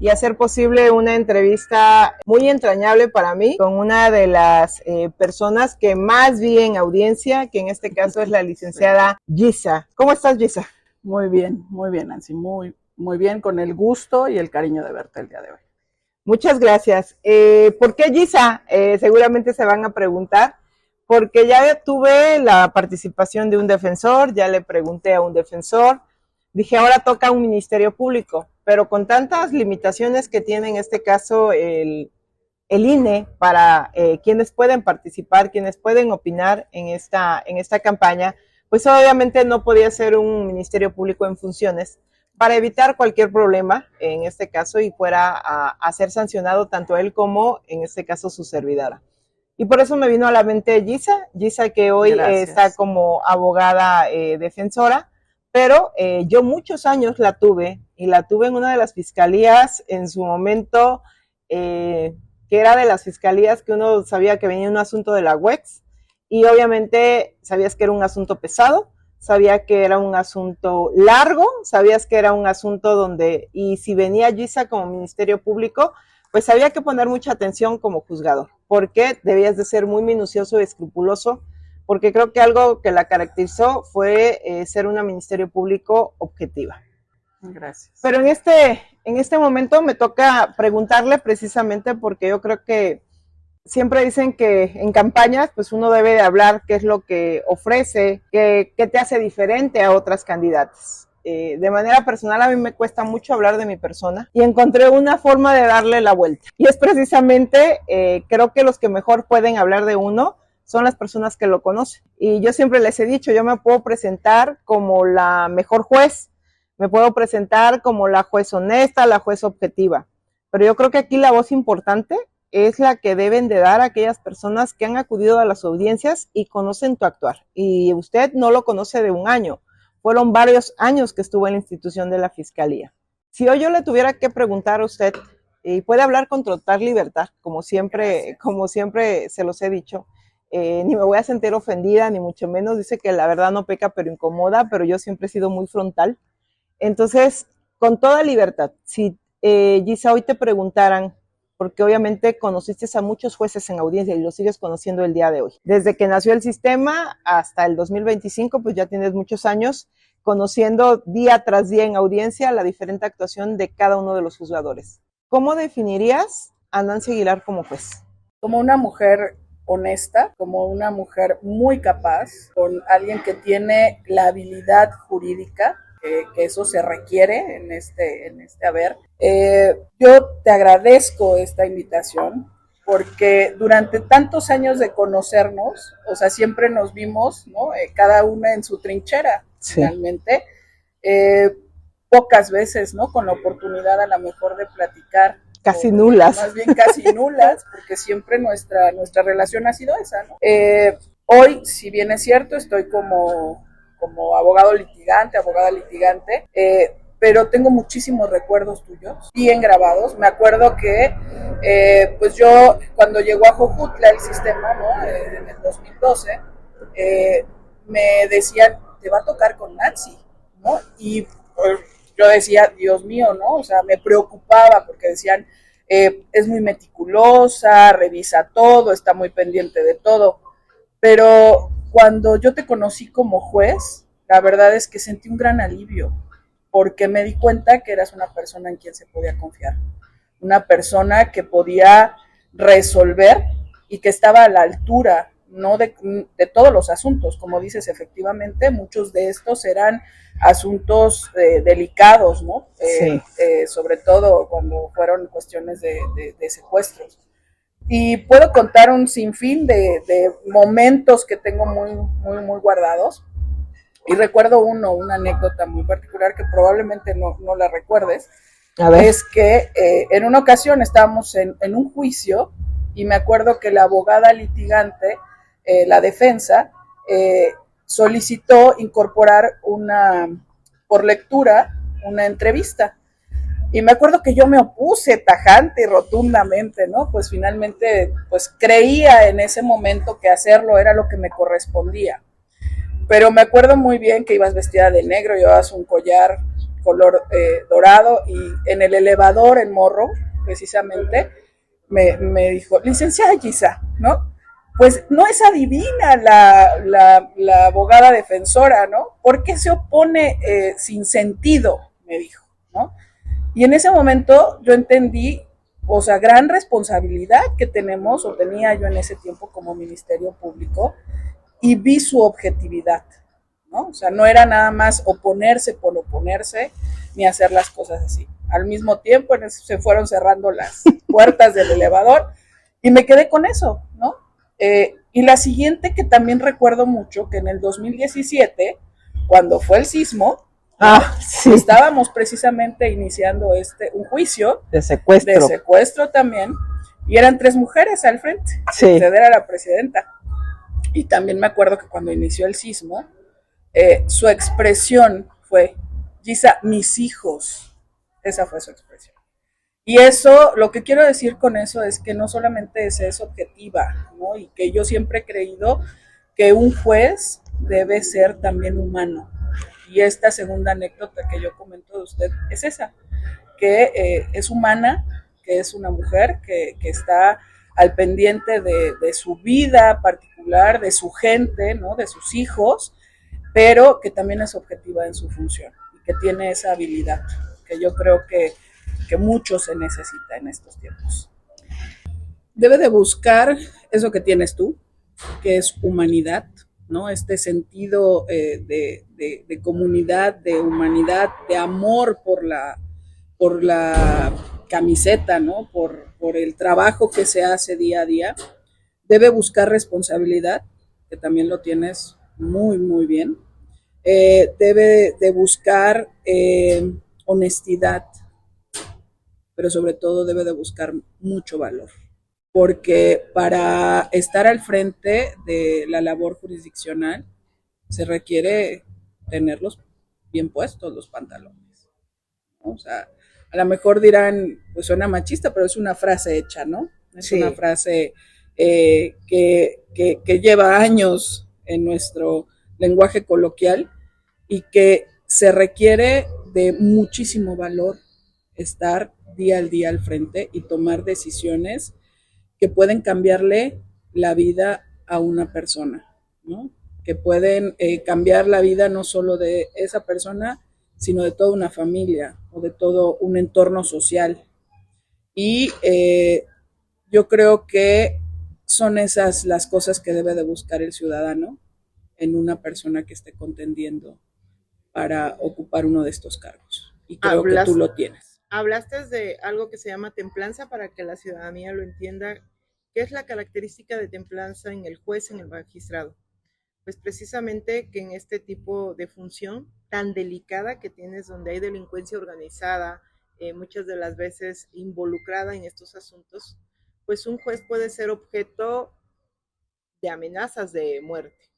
y hacer posible una entrevista muy entrañable para mí con una de las personas que más vi en audiencia, que en este caso es la licenciada Gisa. ¿Cómo estás, Gisa? Muy bien, Nancy, muy bien, con el gusto y el cariño de verte el día de hoy. Muchas gracias. ¿Por qué Gisa? Seguramente se van a preguntar, porque ya tuve la participación de un defensor, ya le pregunté a un defensor, dije, ahora toca un ministerio público, pero con tantas limitaciones que tiene en este caso el INE para quienes pueden participar, quienes pueden opinar en esta campaña, pues obviamente no podía ser un ministerio público en funciones para evitar cualquier problema en este caso y fuera a ser sancionado tanto él como en este caso su servidora. Y por eso me vino a la mente Gisa que hoy está como abogada defensora, pero yo muchos años la tuve, y la tuve en una de las fiscalías en su momento, que era de las fiscalías que uno sabía que venía un asunto de la UEX, y obviamente sabías que era un asunto pesado, sabía que era un asunto largo, sabías que era un asunto donde, y si venía Gisa como Ministerio Público, pues había que poner mucha atención como juzgador, porque debías de ser muy minucioso y escrupuloso, porque creo que algo que la caracterizó fue ser una Ministerio Público objetiva. Gracias. Pero en este momento me toca preguntarle precisamente porque yo creo que siempre dicen que en campañas pues uno debe de hablar qué es lo que ofrece, qué te hace diferente a otras candidatas. De manera personal a mí me cuesta mucho hablar de mi persona y encontré una forma de darle la vuelta. Y es precisamente, creo que los que mejor pueden hablar de uno son las personas que lo conocen. Y yo siempre les he dicho, yo me puedo presentar como la mejor juez, me puedo presentar como la juez honesta, la juez objetiva. Pero yo creo que aquí la voz importante es la que deben de dar a aquellas personas que han acudido a las audiencias y conocen tu actuar. Y usted no lo conoce de un año, fueron varios años que estuvo en la institución de la Fiscalía. Si hoy yo le tuviera que preguntar a usted, y puede hablar con total libertad, como siempre se los he dicho, ni me voy a sentir ofendida, ni mucho menos, dice que la verdad no peca pero incomoda, pero yo siempre he sido muy frontal. Entonces, con toda libertad, si Gisa hoy te preguntaran, porque obviamente conociste a muchos jueces en audiencia y lo sigues conociendo el día de hoy. Desde que nació el sistema hasta el 2025, pues ya tienes muchos años conociendo día tras día en audiencia la diferente actuación de cada uno de los juzgadores. ¿Cómo definirías a Nancy Aguilar como juez? Como una mujer honesta, como una mujer muy capaz, con alguien que tiene la habilidad jurídica, que eso se requiere en este haber. Yo te agradezco esta invitación porque durante tantos años de conocernos, o sea, siempre nos vimos, ¿no? Cada una en su trinchera, sí. Finalmente. Pocas veces, ¿no? Con la oportunidad a lo mejor de platicar. Casi nulas. Más bien casi nulas, porque siempre nuestra relación ha sido esa, ¿no? Hoy, si bien es cierto, estoy como abogada litigante, pero tengo muchísimos recuerdos tuyos, bien grabados. Me acuerdo que, pues yo, cuando llegó a Jojutla el sistema, ¿no? En el 2012, me decían, te va a tocar con Nancy, ¿no? Y pues, yo decía, Dios mío, ¿no? O sea, me preocupaba porque decían, es muy meticulosa, revisa todo, está muy pendiente de todo, pero cuando yo te conocí como juez, la verdad es que sentí un gran alivio, porque me di cuenta que eras una persona en quien se podía confiar, una persona que podía resolver y que estaba a la altura, no de todos los asuntos. Como dices, efectivamente, muchos de estos eran asuntos delicados, ¿no? Sí. Sobre todo cuando fueron cuestiones de secuestros. Y puedo contar un sinfín de momentos que tengo muy guardados. Y recuerdo una anécdota muy particular que probablemente no la recuerdes. A ver. Es que en una ocasión estábamos en un juicio y me acuerdo que la abogada litigante, la defensa, solicitó incorporar por lectura una entrevista. Y me acuerdo que yo me opuse tajante y rotundamente, ¿no? Pues finalmente, pues creía en ese momento que hacerlo era lo que me correspondía. Pero me acuerdo muy bien que ibas vestida de negro, llevabas un collar color dorado, y en el elevador en Morro, precisamente, me dijo, licenciada Gisa, ¿no? Pues no es adivina la abogada defensora, ¿no? ¿Por qué se opone sin sentido? Me dijo, ¿no? Y en ese momento yo entendí, o sea, gran responsabilidad que tenemos, o tenía yo en ese tiempo como Ministerio Público, y vi su objetividad, ¿no? O sea, no era nada más oponerse por oponerse, ni hacer las cosas así. Al mismo tiempo se fueron cerrando las puertas del elevador y me quedé con eso, ¿no? Y la siguiente que también recuerdo mucho, que en el 2017, cuando fue el sismo, sí, estábamos precisamente iniciando un juicio de secuestro también, y eran 3 mujeres al frente, sí. Usted era la presidenta. Y también me acuerdo que cuando inició el sismo, su expresión fue, Gisa, mis hijos. Esa fue su expresión. Y eso, lo que quiero decir con eso es que no solamente es objetiva, ¿no? Y que yo siempre he creído que un juez debe ser también humano. Y esta segunda anécdota que yo comento de usted es esa, que es humana, que es una mujer que está al pendiente de su vida particular, de su gente, ¿no? De sus hijos, pero que también es objetiva en su función y que tiene esa habilidad, que yo creo que mucho se necesita en estos tiempos. Debe de buscar eso que tienes tú, que es humanidad, ¿no? Este sentido de comunidad, de humanidad, de amor por la camiseta, ¿no? Por el trabajo que se hace día a día. Debe buscar responsabilidad, que también lo tienes muy, muy bien. Debe de buscar honestidad, pero sobre todo debe de buscar mucho valor, porque para estar al frente de la labor jurisdiccional se requiere tenerlos bien puestos los pantalones, ¿no? O sea, a lo mejor dirán, pues suena machista, pero es una frase hecha, ¿no? Es una frase que lleva años en nuestro lenguaje coloquial y que se requiere de muchísimo valor estar día al día al frente y tomar decisiones que pueden cambiarle la vida a una persona, ¿no? Que pueden cambiar la vida no solo de esa persona, sino de toda una familia o de todo un entorno social. Y yo creo que son esas las cosas que debe de buscar el ciudadano en una persona que esté contendiendo para ocupar uno de estos cargos. Y creo que tú lo tienes. Hablaste de algo que se llama templanza para que la ciudadanía lo entienda. ¿Qué es la característica de templanza en el juez, en el magistrado? Pues precisamente que en este tipo de función tan delicada que tienes, donde hay delincuencia organizada, muchas de las veces involucrada en estos asuntos, pues un juez puede ser objeto de amenazas de muerte,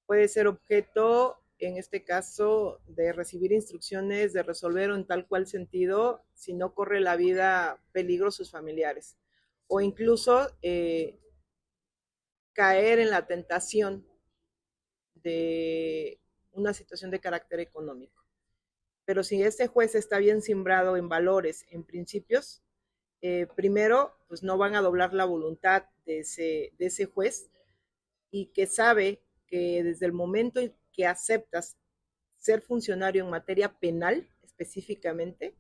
puede ser objeto, en este caso, de recibir instrucciones de resolver en tal cual sentido, si no corre la vida peligro sus familiares, o incluso caer en la tentación de una situación de carácter económico. Pero si este juez está bien sembrado en valores, en principios, primero, pues no van a doblar la voluntad de ese juez, y que sabe que desde el momento en que aceptas ser funcionario en materia penal específicamente,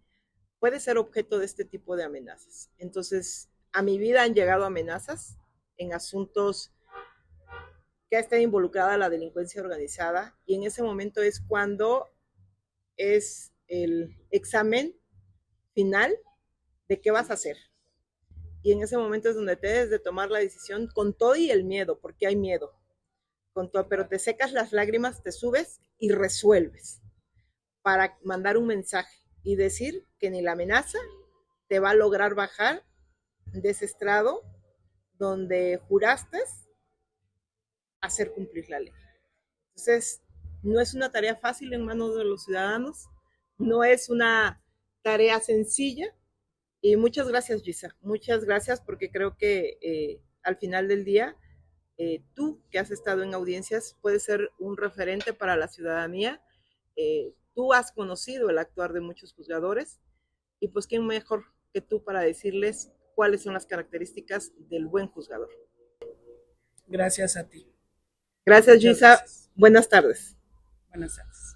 puede ser objeto de este tipo de amenazas. Entonces, a mi vida han llegado amenazas en asuntos que ha estado involucrada la delincuencia organizada, y en ese momento es cuando es el examen final de qué vas a hacer. Y en ese momento es donde te debes de tomar la decisión con todo y el miedo, porque hay miedo, con todo, pero te secas las lágrimas, te subes y resuelves para mandar un mensaje y decir que ni la amenaza te va a lograr bajar de ese estrado donde juraste hacer cumplir la ley. Entonces, no es una tarea fácil en manos de los ciudadanos, no es una tarea sencilla. Y muchas gracias, Gisa, muchas gracias, porque creo que al final del día, tú que has estado en audiencias, puedes ser un referente para la ciudadanía. tú has conocido el actuar de muchos juzgadores y pues quién mejor que tú para decirles cuáles son las características del buen juzgador. Gracias a ti. Gracias, Gisa. Buenas tardes. Buenas tardes.